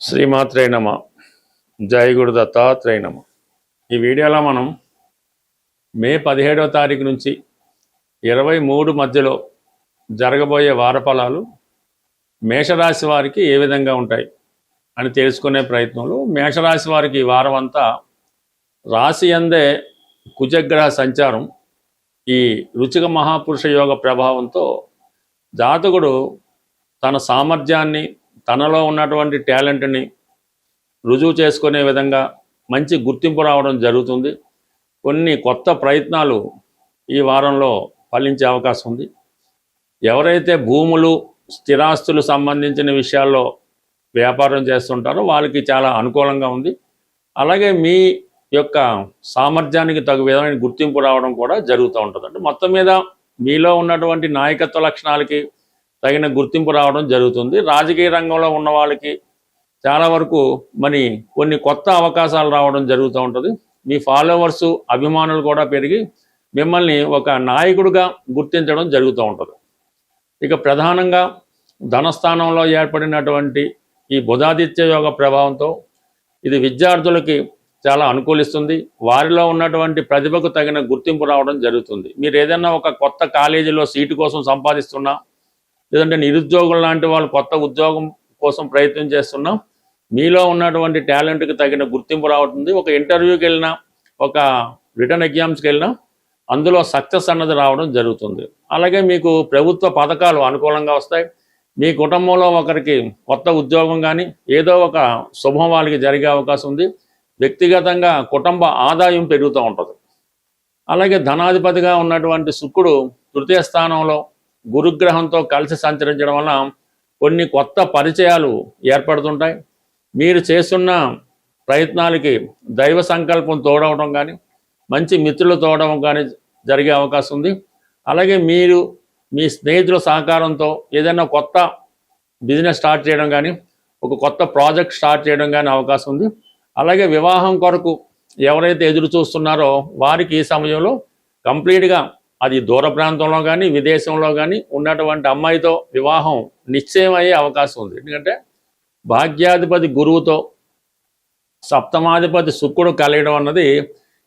శ్రీమాత్రే నమ. జై గురు దత్తాత్రేయ నమ. ఈ వీడియోలో మనం మే 17వ తారీఖు నుంచి 23 మధ్యలో జరగబోయే వారఫలాలు మేషరాశి వారికి ఏ విధంగా ఉంటాయి అని తెలుసుకునే ప్రయత్నంలో, మేషరాశి వారికి ఈ వారం అంతా రాశి అందే కుజగ్రహ సంచారం ఈ రుచిక మహాపురుష యోగ ప్రభావంతో జాతకుడు తన సామర్థ్యాన్ని, తనలో ఉన్నటువంటి టాలెంట్ని రుజువు చేసుకునే విధంగా మంచి గుర్తింపు రావడం జరుగుతుంది. కొన్ని కొత్త ప్రయత్నాలు ఈ వారంలో ఫలించే అవకాశం ఉంది. ఎవరైతే భూములు, స్థిరాస్తులు సంబంధించిన విషయాల్లో వ్యాపారం చేస్తుంటారో వాళ్ళకి చాలా అనుకూలంగా ఉంది. అలాగే మీ యొక్క సామర్థ్యానికి తగు విధమైన గుర్తింపు రావడం కూడా జరుగుతూ ఉంటుంది. అంటే మొత్తం మీద మీలో ఉన్నటువంటి నాయకత్వ లక్షణాలకి తగిన గుర్తింపు రావడం జరుగుతుంది. రాజకీయ రంగంలో ఉన్న వాళ్ళకి చాలా వరకు కొన్ని కొత్త అవకాశాలు రావడం జరుగుతూ ఉంటుంది. మీ ఫాలోవర్సు, అభిమానులు కూడా పెరిగి మిమ్మల్ని ఒక నాయకుడిగా గుర్తించడం జరుగుతూ ఉంటుంది. ఇక ప్రధానంగా ధనస్థానంలో ఏర్పడినటువంటి ఈ బుధాదిత్య యోగ ప్రభావంతో ఇది విద్యార్థులకి చాలా అనుకూలిస్తుంది. వారిలో ఉన్నటువంటి ప్రతిభకు తగిన గుర్తింపు రావడం జరుగుతుంది. మీరు ఏదైనా ఒక కొత్త కాలేజీలో సీటు కోసం సంపాదిస్తున్నా, లేదంటే నిరుద్యోగులు లాంటి వాళ్ళు కొత్త ఉద్యోగం కోసం ప్రయత్నం చేస్తున్నా, మీలో ఉన్నటువంటి టాలెంట్కి తగిన గుర్తింపు రావుతుంది. ఒక ఇంటర్వ్యూకి వెళ్ళినా, ఒక రిటర్న్ ఎగ్జామ్స్కి వెళ్ళినా అందులో సక్సెస్ అన్నది రావడం జరుగుతుంది. అలాగే మీకు ప్రభుత్వ పథకాలు అనుకూలంగా వస్తాయి. మీ కుటుంబంలో ఒకరికి కొత్త ఉద్యోగం కానీ ఏదో ఒక శుభం వాళ్ళకి జరిగే అవకాశం ఉంది. వ్యక్తిగతంగా కుటుంబ ఆదాయం పెరుగుతూ ఉంటుంది. అలాగే ధనాధిపతిగా ఉన్నటువంటి శుక్రుడు తృతీయ స్థానంలో గురుగ్రహంతో కలిసి సంచరించడం వల్ల కొన్ని కొత్త పరిచయాలు ఏర్పడుతుంటాయి. మీరు చేస్తున్న ప్రయత్నాలకి దైవ సంకల్పం తోడవడం కానీ, మంచి మిత్రులు తోడడం కానీ జరిగే అవకాశం ఉంది. అలాగే మీరు మీ స్నేహితుల సహకారంతో ఏదైనా కొత్త బిజినెస్ స్టార్ట్ చేయడం కానీ, ఒక కొత్త ప్రాజెక్ట్ స్టార్ట్ చేయడం కానీ అవకాశం ఉంది. అలాగే వివాహం కొరకు ఎవరైతే ఎదురు చూస్తున్నారో వారికి ఈ సమయంలో కంప్లీట్గా అది దూర ప్రాంతంలో కానీ విదేశంలో కానీ ఉన్నటువంటి అమ్మాయితో వివాహం నిశ్చయం అయ్యే అవకాశం ఉంది. ఎందుకంటే భాగ్యాధిపతి గురువుతో సప్తమాధిపతి శుక్రుడు కలయడం అన్నది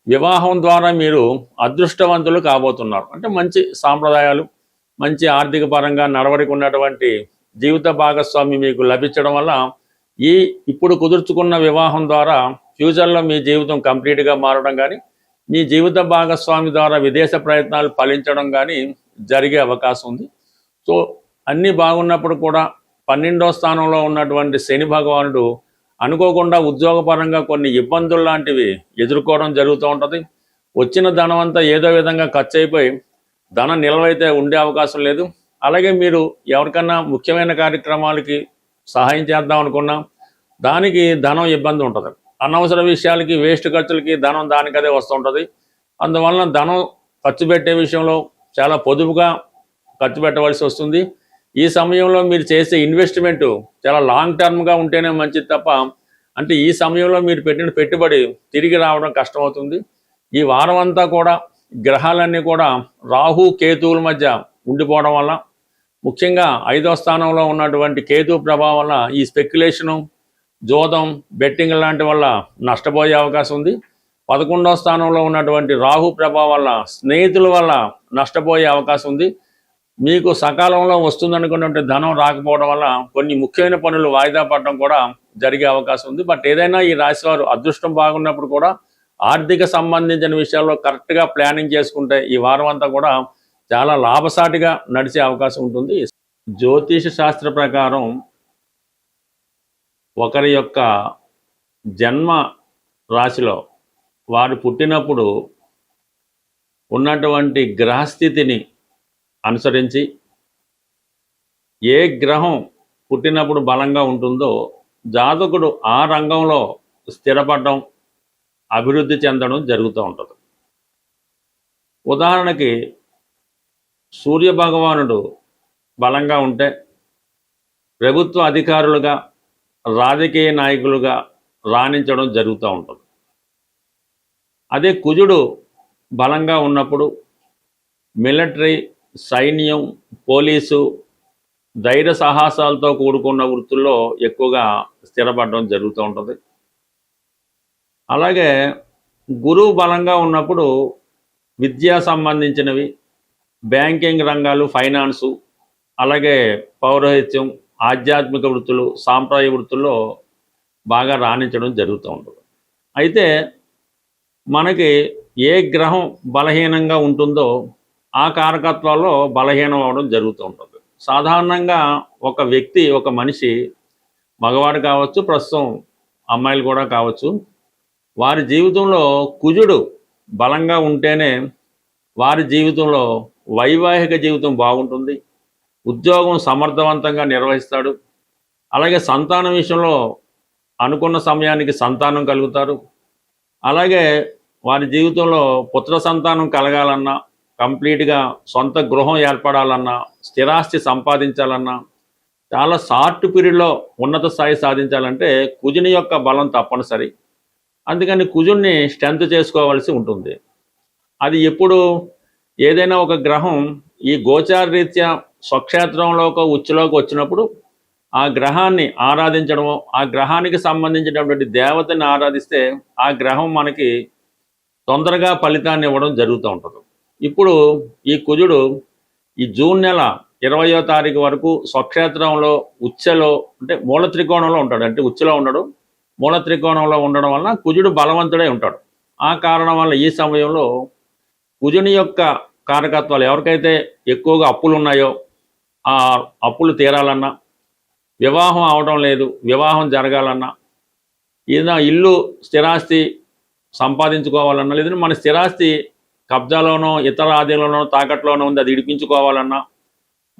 వివాహం ద్వారా మీరు అదృష్టవంతులు కాబోతున్నారు. అంటే మంచి సాంప్రదాయాలు, మంచి ఆర్థిక పరంగా నడవడిక ఉన్నటువంటి జీవిత భాగస్వామి మీకు లభించడం వల్ల ఇప్పుడు కుదుర్చుకున్న వివాహం ద్వారా ఫ్యూచర్లో మీ జీవితం కంప్లీట్గా మారడం కానీ, మీ జీవిత భాగస్వామి ద్వారా విదేశ ప్రయత్నాలు ఫలించడం కానీ జరిగే అవకాశం ఉంది. సో అన్నీ బాగున్నప్పుడు కూడా 12వ స్థానంలో ఉన్నటువంటి శని భగవానుడు అనుకోకుండా ఉద్యోగపరంగా కొన్ని ఇబ్బందులు లాంటివి ఎదుర్కోవడం జరుగుతూ ఉంటుంది. వచ్చిన ధనం అంతా ఏదో విధంగా ఖర్చు అయిపోయి ధన నిల్వైతే ఉండే అవకాశం లేదు. అలాగే మీరు ఎవరికన్నా ముఖ్యమైన కార్యక్రమాలకి సహాయం చేద్దాం అనుకున్నా దానికి ధనం ఇబ్బంది ఉంటుంది. అనవసర విషయాలకి, వేస్ట్ ఖర్చులకి ధనం దానికదే వస్తుంటుంది. అందువలన ధనం ఖర్చు పెట్టే విషయంలో చాలా పొదుపుగా ఖర్చు పెట్టవలసి వస్తుంది. ఈ సమయంలో మీరు చేసే ఇన్వెస్ట్మెంటు చాలా లాంగ్ టర్మ్గా ఉంటేనే మంచిది తప్ప, అంటే ఈ సమయంలో మీరు పెట్టిన పెట్టుబడి తిరిగి రావడం కష్టమవుతుంది. ఈ వారం అంతా కూడా గ్రహాలన్నీ కూడా రాహు కేతువుల మధ్య ఉండిపోవడం వల్ల, ముఖ్యంగా 5వ స్థానంలో ఉన్నటువంటి కేతు ప్రభావం వల్ల ఈ స్పెక్యులేషను, జోదం, బెట్టింగ్ లాంటి వల్ల నష్టపోయే అవకాశం ఉంది. 11వ స్థానంలో ఉన్నటువంటి రాహు ప్రభావం వల్ల స్నేహితుల వల్ల నష్టపోయే అవకాశం ఉంది. మీకు సకాలంలో వస్తుందనుకున్నటువంటి ధనం రాకపోవడం వల్ల కొన్ని ముఖ్యమైన పనులు వాయిదా పడడం కూడా జరిగే అవకాశం ఉంది. బట్ ఏదైనా ఈ రాశి వారు అదృష్టం బాగున్నప్పుడు కూడా ఆర్థిక సంబంధించిన విషయాల్లో కరెక్ట్గా ప్లానింగ్ చేసుకుంటే ఈ వారం అంతా కూడా చాలా లాభసాటిగా నడిచే అవకాశం ఉంటుంది. జ్యోతిష శాస్త్ర ప్రకారం ఒకరి యొక్క జన్మ రాశిలో వారు పుట్టినప్పుడు ఉన్నటువంటి గ్రహస్థితిని అనుసరించి ఏ గ్రహం పుట్టినప్పుడు బలంగా ఉంటుందో జాతకుడు ఆ రంగంలో స్థిరపడడం, అభివృద్ధి చెందడం జరుగుతూ ఉంటుంది. ఉదాహరణకి సూర్యభగవానుడు బలంగా ఉంటే ప్రభుత్వ అధికారులుగా, రాజకీయ నాయకులుగా రాణించడం జరుగుతూ ఉంటుంది. అదే కుజుడు బలంగా ఉన్నప్పుడు మిలిటరీ, సైన్యం, పోలీసు, ధైర్య సాహసాలతో కూడుకున్న వృత్తుల్లో ఎక్కువగా స్థిరపడడం జరుగుతూ ఉంటుంది. అలాగే గురువు బలంగా ఉన్నప్పుడు విద్యా సంబంధించినవి, బ్యాంకింగ్ రంగాలు, ఫైనాన్సు, అలాగే పౌరోహిత్యం, ఆధ్యాత్మిక వృత్తులు, సాంప్రదాయ వృత్తుల్లో బాగా రాణించడం జరుగుతూ ఉంటుంది. అయితే మనకి ఏ గ్రహం బలహీనంగా ఉంటుందో ఆ కారకత్వాల్లో బలహీనం అవడం జరుగుతూ ఉంటుంది. సాధారణంగా ఒక వ్యక్తి, ఒక మనిషి, మగవాడు కావచ్చు, ప్రస్తుతం అమ్మాయిలు కూడా కావచ్చు, వారి జీవితంలో కుజుడు బలంగా ఉంటేనే వారి జీవితంలో వైవాహిక జీవితం బాగుంటుంది, ఉద్యోగం సమర్థవంతంగా నిర్వహిస్తాడు, అలాగే సంతానం విషయంలో అనుకున్న సమయానికి సంతానం కలుగుతారు. అలాగే వారి జీవితంలో పుత్ర సంతానం కలగాలన్నా, కంప్లీట్గా సొంత గృహం ఏర్పడాలన్నా, స్థిరాస్తి సంపాదించాలన్నా, చాలా షార్ట్ పీరియడ్లో ఉన్నత స్థాయి సాధించాలంటే కుజుని యొక్క బలం తప్పనిసరి. అందుకని కుజుడిని స్ట్రెంత్ చేసుకోవాల్సి ఉంటుంది. అది ఎప్పుడు ఏదైనా ఒక గ్రహం ఈ గోచార రీత్యా స్వక్షేత్రంలోకి ఉచ్చులోకి వచ్చినప్పుడు ఆ గ్రహాన్ని ఆరాధించడము, ఆ గ్రహానికి సంబంధించినటువంటి దేవతని ఆరాధిస్తే ఆ గ్రహం మనకి తొందరగా ఫలితాన్ని ఇవ్వడం జరుగుతూ ఉంటుంది. ఇప్పుడు ఈ కుజుడు ఈ జూన్ నెల 20వ తారీఖు వరకు స్వక్షేత్రంలో ఉచ్చలో, అంటే మూల త్రికోణంలో ఉంటాడు. అంటే ఉచ్చలో ఉండడు, మూల త్రికోణంలో ఉండడం వలన కుజుడు బలవంతుడై ఉంటాడు. ఆ కారణం వల్ల ఈ సమయంలో కుజుని యొక్క కారకత్వాలు, ఎవరికైతే ఎక్కువగా అప్పులు ఉన్నాయో ఆ అప్పులు తీరాలన్నా, వివాహం అవడం లేదు, వివాహం జరగాలన్నా, ఏదైనా ఇల్లు స్థిరాస్తి సంపాదించుకోవాలన్నా, లేదంటే మన స్థిరాస్తి కబ్జాలోనో ఇతర ఆధీనంలోనో తాకట్లోనో ఉంది, అది ఇడిపించుకోవాలన్నా,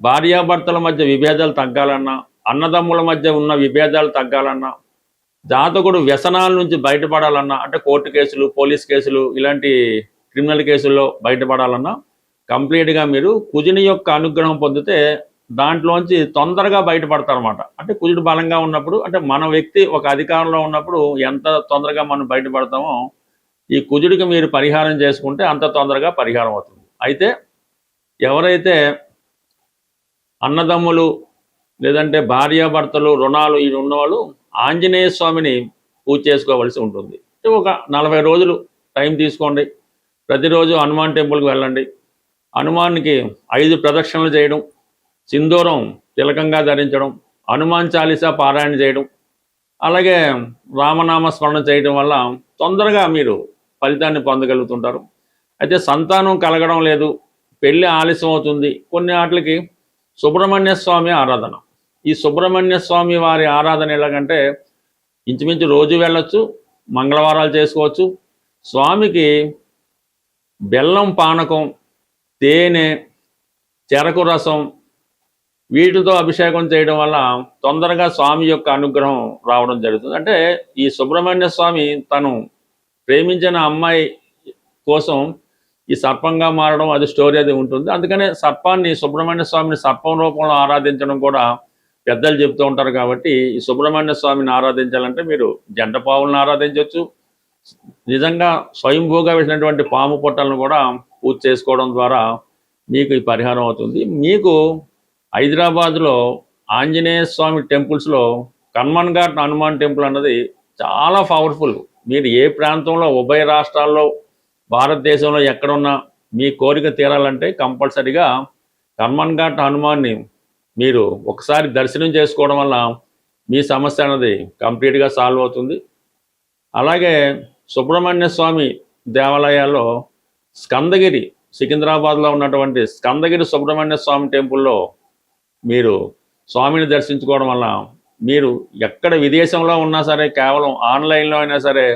భార్యాభర్తల మధ్య విభేదాలు తగ్గాలన్నా, అన్నదమ్ముల మధ్య ఉన్న విభేదాలు తగ్గాలన్నా, జాతకుడు వ్యసనాల నుంచి బయటపడాలన్నా, అంటే కోర్టు కేసులు, పోలీస్ కేసులు, ఇలాంటి క్రిమినల్ కేసుల్లో బయటపడాలన్నా కంప్లీట్గా మీరు కుజుని యొక్క అనుగ్రహం పొందితే దాంట్లోంచి తొందరగా బయటపడతారన్నమాట. అంటే కుజుడు బలంగా ఉన్నప్పుడు, అంటే మన వ్యక్తి ఒక అధికారంలో ఉన్నప్పుడు ఎంత తొందరగా మనం బయటపడతామో ఈ కుజుడికి మీరు పరిహారం చేసుకుంటే అంత తొందరగా పరిహారం అవుతుంది. అయితే ఎవరైతే అన్నదమ్ములు లేదంటే భార్యాభర్తలు రుణాలు ఇవి ఉన్నవాళ్ళు ఆంజనేయ స్వామిని పూజ చేసుకోవలసి ఉంటుంది. ఒక 40 రోజులు టైం తీసుకోండి. ప్రతిరోజు హనుమాన్ టెంపుల్కి వెళ్ళండి. హనుమాన్కి 5 ప్రదక్షిణలు చేయడం, సింధూరం తిలకంగా ధరించడం, హనుమాన్ చాలీసా పారాయణ చేయడం, అలాగే రామనామ స్మరణ చేయడం వల్ల తొందరగా మీరు ఫలితాన్ని పొందగలుగుతుంటారు. అయితే సంతానం కలగడం లేదు, పెళ్ళి ఆలస్యం అవుతుంది, కొన్ని వాటికి సుబ్రహ్మణ్య స్వామి ఆరాధన. ఈ సుబ్రహ్మణ్య స్వామి వారి ఆరాధన ఎలాగంటే ఇంచుమించు రోజు వెళ్ళొచ్చు, మంగళవారాలు చేసుకోవచ్చు. స్వామికి బెల్లం పానకం, తేనె, చెరకు రసం వీటితో అభిషేకం చేయడం వల్ల తొందరగా స్వామి యొక్క అనుగ్రహం రావడం జరుగుతుంది. అంటే ఈ సుబ్రహ్మణ్య స్వామి తను ప్రేమించిన అమ్మాయి కోసం ఈ సర్పంగా మారడం, అది స్టోరీ అది ఉంటుంది. అందుకనే సర్పాన్ని, సుబ్రహ్మణ్య స్వామిని సర్పం రూపంలో ఆరాధించడం కూడా పెద్దలు చెప్తూ ఉంటారు. కాబట్టి ఈ సుబ్రహ్మణ్య స్వామిని ఆరాధించాలంటే మీరు జంట పావులను ఆరాధించవచ్చు. నిజంగా స్వయంభూగా వేసినటువంటి పాము పొట్టలను కూడా పూజ చేసుకోవడం ద్వారా మీకు ఈ పరిహారం అవుతుంది. మీకు హైదరాబాద్లో ఆంజనేయ స్వామి టెంపుల్స్లో కన్మన్ ఘాట్ హనుమాన్ టెంపుల్ అన్నది చాలా పవర్ఫుల్. మీరు ఏ ప్రాంతంలో, ఉభయ రాష్ట్రాల్లో, భారతదేశంలో ఎక్కడున్నా మీ కోరిక తీరాలంటే కంపల్సరిగా కన్మన్ ఘాట్ హనుమాన్ని మీరు ఒకసారి దర్శనం చేసుకోవడం వల్ల మీ సమస్య అన్నది కంప్లీట్గా సాల్వ్ అవుతుంది. అలాగే సుబ్రహ్మణ్య స్వామి దేవాలయాల్లో స్కందగిరి, సికింద్రాబాద్లో ఉన్నటువంటి స్కందగిరి సుబ్రహ్మణ్య స్వామి టెంపుల్లో మీరు స్వామిని దర్శించుకోవడం వల్ల మీరు ఎక్కడ విదేశంలో ఉన్నా సరే, కేవలం ఆన్లైన్లో అయినా సరే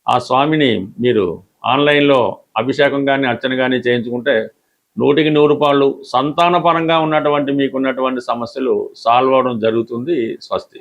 ఆ స్వామిని మీరు ఆన్లైన్లో అభిషేకం కానీ అర్చన కానీ చేయించుకుంటే 100కి 100 పాళ్ళు సంతానపరంగా ఉన్నటువంటి మీకున్నటువంటి సమస్యలు సాల్వ్ అవడం జరుగుతుంది. స్వస్తి.